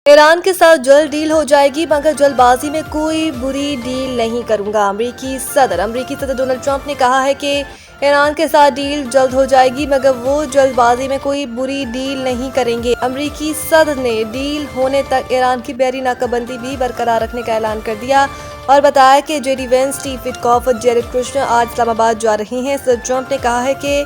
Iran के साथ जल्द डील हो जाएगी मगर जल्दबाजी में कोई बुरी डील नहीं करूंगा। अमरीकी सदर डोनाल्ड ट्रंप ने कहा है कि ईरान के साथ डील जल्द हो जाएगी मगर वो जल्दबाजी में कोई बुरी डील नहीं करेंगे। अमरीकी सदर ने डील होने तक ईरान की बहरी नाकाबंदी भी बरकरार रखने का ऐलान कर दिया और बताया कि जेडी वेंस, स्टीव विटकॉफ और जेरेड कुशनर आज इस्लामाबाद जा रहे हैं। सदर ट्रंप ने कहा है कि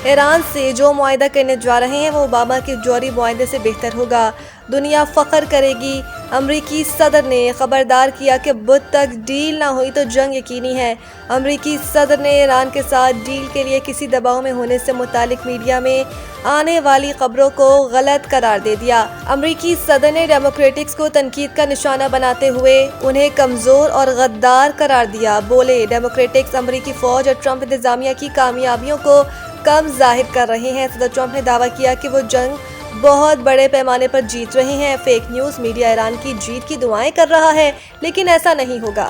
ईरान से जो मुआहदा करने जा रहे हैं वो ओबामा के जौहरी मुआहदे से बेहतर होगा। दुनिया फख्र करेगी। अमरीकी सदर ने खबरदार किया कि बुध तक डील ना हुई तो जंग यकीनी है। अमरीकी सदर ने ईरान के साथ डील के लिए किसी दबाव में होने से मुतालिक मीडिया में आने वाली खबरों को गलत करार दे दिया। अमरीकी सदर ने डेमोक्रेटिक्स को तनकीद का निशाना बनाते हुए उन्हें कमजोर और गद्दार करार दिया। बोले, डेमोक्रेटिक्स अमरीकी फौज और ट्रंप इंतजामिया की कामयाबियों को कम जाहिर कर रहे हैं। सदर ट्रंप ने दावा किया कि वो जंग बहुत बड़े पैमाने पर जीत रहे हैं। फेक न्यूज मीडिया ईरान की जीत की दुआएं कर रहा है, लेकिन ऐसा नहीं होगा।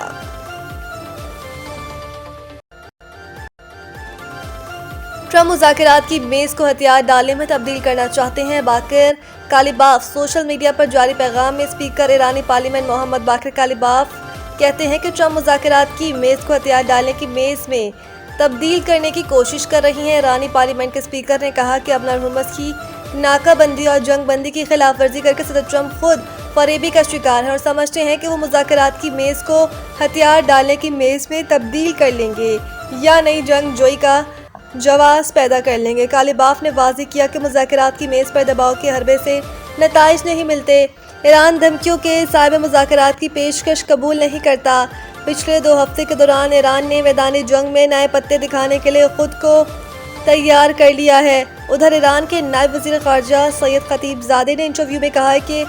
ट्रंप मुज़ाकरात की मेज को हथियार डालने में तब्दील करना चाहते हैं। बाकर कालिबाफ सोशल मीडिया पर जारी पैगाम में स्पीकर ईरानी पार्लियामेंट मोहम्मद बाकर कालिबाफ कहते हैं कि ट्रंप मुज़ाकरात की मेज को हथियार डालने की मेज में तब्दील करने की कोशिश कर रही हैं। ईरानी पार्लियामेंट के स्पीकर ने कहा कि अपना हुकूमत की नाकाबंदी और जंगबंदी की खिलाफ वर्जी करके सदर ट्रंप खुद फरेबी का शिकार है और समझते हैं कि वो मुज़ाकरात की मेज को हथियार डालने की मेज में तब्दील कर लेंगे या नई जंग जोई का जवाब पैदा कर लेंगे। कालिबाफ ने वाज़ेह किया कि मुज़ाकरात की मेज पर दबाव के हरबे से नताइज नहीं मिलते। ईरान धमकियों के साए में मुज़ाकरात की पेशकश कबूल नहीं करता। पिछले 2 हफ्ते के दौरान ईरान ने मैदानी जंग में नए पत्ते दिखाने के लिए खुद को तैयार कर लिया है। उधर ईरान के नायब वज़ीर ख़ारजा सैयद खतीबज़ादे ने इंटरव्यू में कहा है कि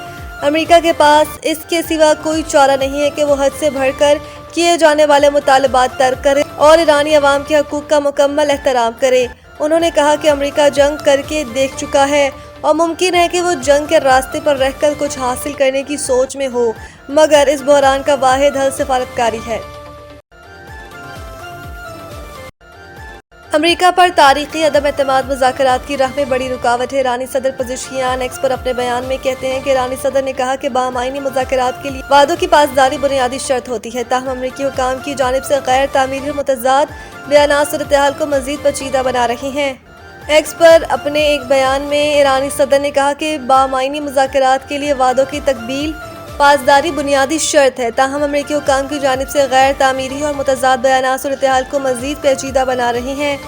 अमेरिका के पास इसके सिवा कोई चारा नहीं है कि वो हद से बढ़कर किए जाने वाले मुतालबात तर्क करे और ईरानी अवाम के हकूक़ का मुकम्मल एहतराम करे। उन्होंने कहा कि अमेरिका जंग करके देख चुका है और मुमकिन है कि वो जंग के रास्ते पर रहकर कुछ हासिल करने की सोच में हो, मगर इस बहरान का वाहिद हल सिफारतकारी है। अमेरिका पर तारीखी अदम एतमाद मुज़ाकरात की राह में बड़ी रुकावट है। ईरानी सदर पज़ेशियान एक्स पर अपने बयान में कहते हैं कि ईरानी सदर ने कहा कि बामायनी मुज़ाकरात के लिए वादों की पासदारी बुनियादी शर्त होती है। ताहम अमरीकी हुकाम की जानिब से गैर तामीरी मुतज़ाद बयानात सूरत हाल को मज़ीद पेचीदा बना रहे हैं। एक्स पर अपने एक बयान में ईरानी सदर ने कहा कि बामायनी मुज़ाकरात के लिए वादों की तकमील पासदारी बुनियादी शर्त है। ताहम अमरीकी हुकाम की जानिब से गैर तामीरी और मुतज़ाद बयानात सूरत हाल को मज़ीद पेचीदा बना रहे हैं।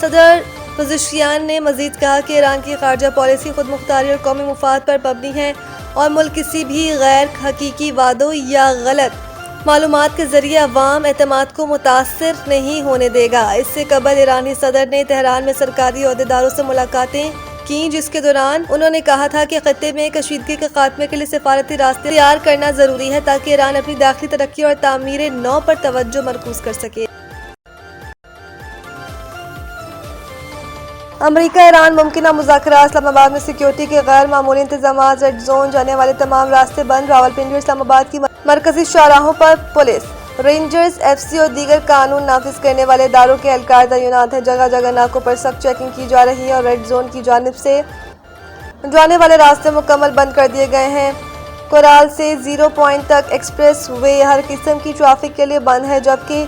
सदर पज़ेशियान ने मज़ीद कहा कि ईरान की ख़ारजा पॉलिसी खुद मुख्तारी और कौमी मुफाद पर मबनी है और मुल्क किसी भी गैर हकीकी वादों या गलत मालूमात के जरिए अवाम एतमाद को मुतासर नहीं होने देगा। इससे कबल ईरानी सदर ने तेहरान में सरकारी अहदेदारों से मुलाकातें की, जिसके दौरान उन्होंने कहा था कि खत्ते में कशीदगी के खात्मे के लिए सिफारती रास्ते तैयार करना जरूरी है ताकि ईरान अपनी दाखिली तरक्की और तामीर नौ पर तवज्जो मरकूज कर सके। अमरीका ईरान मुमकिन मुज़ाकरात। इस्लामाबाद में सिक्योरिटी के गैर मामूली इंतजाम। रेड जोन जाने वाले तमाम रास्ते बंद। रावलपिंडी और इस्लामाबाद की मरकजी शाहराहों पर पुलिस, रेंजर्स, एफसी और दीगर कानून नाफिज करने वाले इदारों के एहलकार तैनात हैं। जगह जगह नाकों पर सख्त चेकिंग की जा रही है और रेड जोन की जानिब से जाने वाले रास्ते मुकम्मल बंद कर दिए गए हैं। कोराल से 0 पॉइंट तक एक्सप्रेस वे हर किस्म की ट्रैफिक के लिए बंद है, जबकि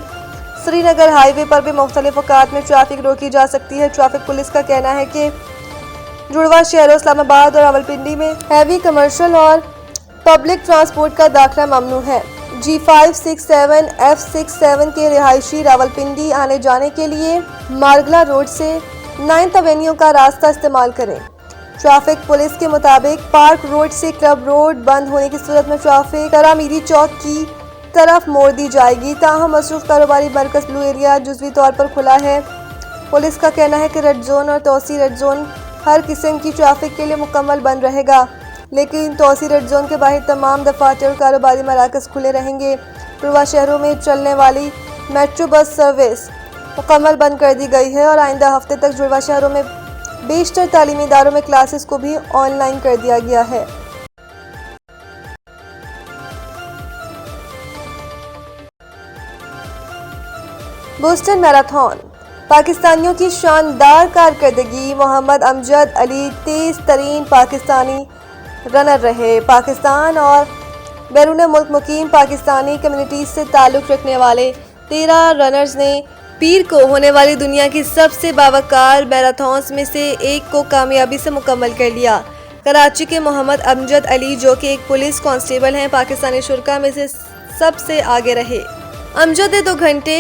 श्रीनगर हाईवे पर भी मुख्तलिफ औकात में ट्रैफिक रोकी जा सकती है। ट्रैफिक पुलिस का कहना है कि जुड़वा शहरों इस्लामाबाद और रावलपिंडी में हैवी कमर्शियल और पब्लिक ट्रांसपोर्ट का दाखिला ममनू है। G567 F67 के रिहायशी रावलपिंडी आने जाने के लिए मार्गला रोड से 9th एवेन्यू का रास्ता इस्तेमाल करें। ट्रैफिक पुलिस के मुताबिक पार्क रोड से क्लब रोड बंद होने की सूरत में ट्रैफिक तरामीरी चौक की तरफ मोड़ दी जाएगी। ताहम मसरूफ कारोबारी मरकज ब्लू एरिया जुज़वी तौर पर खुला है। पुलिस का कहना है कि रेड जोन और तोसी रेड जोन हर किस्म की ट्रैफिक के लिए मुकम्मल बंद रहेगा, लेकिन तोसी रेड जोन के बाहर तमाम दफातर और कारोबारी मराकज़ खुले रहेंगे। जुड़वा शहरों में चलने वाली मेट्रो बस सर्विस मुकम्मल बंद कर दी गई है और आइंदा हफ्ते तक जुड़वा शहरों में बेशतर तालीमी इदारों में क्लासेस को भी ऑनलाइन कर दिया गया है। बोस्टन मैराथन, पाकिस्तानियों की शानदार कारकर्दगी। मोहम्मद अमजद अली तेज़ तरीन पाकिस्तानी रनर रहे। पाकिस्तान और बैरून मुल्क मुकीम पाकिस्तानी कम्युनिटीज से ताल्लुक़ रखने वाले 13 रनर्स ने पीर को होने वाली दुनिया की सबसे बावकार मैराथन्स में से एक को कामयाबी से मुकम्मल कर लिया। कराची के मोहम्मद अमजद अली, जो कि एक पुलिस कांस्टेबल हैं, पाकिस्तानी शुरा में से सबसे आगे रहे। अमजद ने 2 घंटे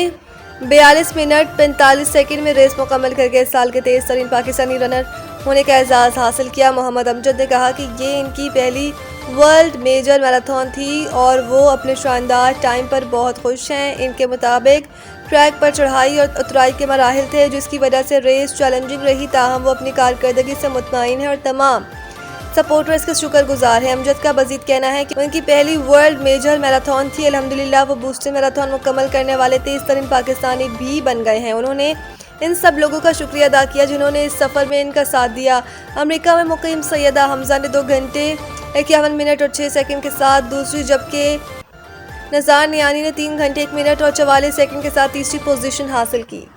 42 मिनट 45 सेकंड में रेस मुकम्मल करके इस साल के तेज तरीन पाकिस्तानी रनर होने का एजाज़ हासिल किया। मोहम्मद अमजद ने कहा कि ये इनकी पहली वर्ल्ड मेजर मैराथन थी और वो अपने शानदार टाइम पर बहुत खुश हैं। इनके मुताबिक ट्रैक पर चढ़ाई और उतराई के मराहिल थे, जिसकी वजह से रेस चैलेंजिंग रही, ताहम वो अपनी कारकर्दगी से मुतमईन है और तमाम सपोर्टर्स के शुक्रगुजार है। अमजद का मजीद कहना है कि उनकी पहली वर्ल्ड मेजर मैराथन थी। अल्हम्दुलिल्लाह वो बूस्टन मैराथन मुकम्मल करने वाले तेज तरीन पाकिस्तानी भी बन गए हैं। उन्होंने इन सब लोगों का शुक्रिया अदा किया जिन्होंने इस सफ़र में इनका साथ दिया। अमेरिका में मुकीम सैयदा हमजा ने 2 घंटे 51 मिनट और 6 सेकंड के साथ दूसरी, जबकि नज़ार नियानी ने 3 घंटे 1 मिनट और 44 सेकंड के साथ तीसरी पोजीशन हासिल की।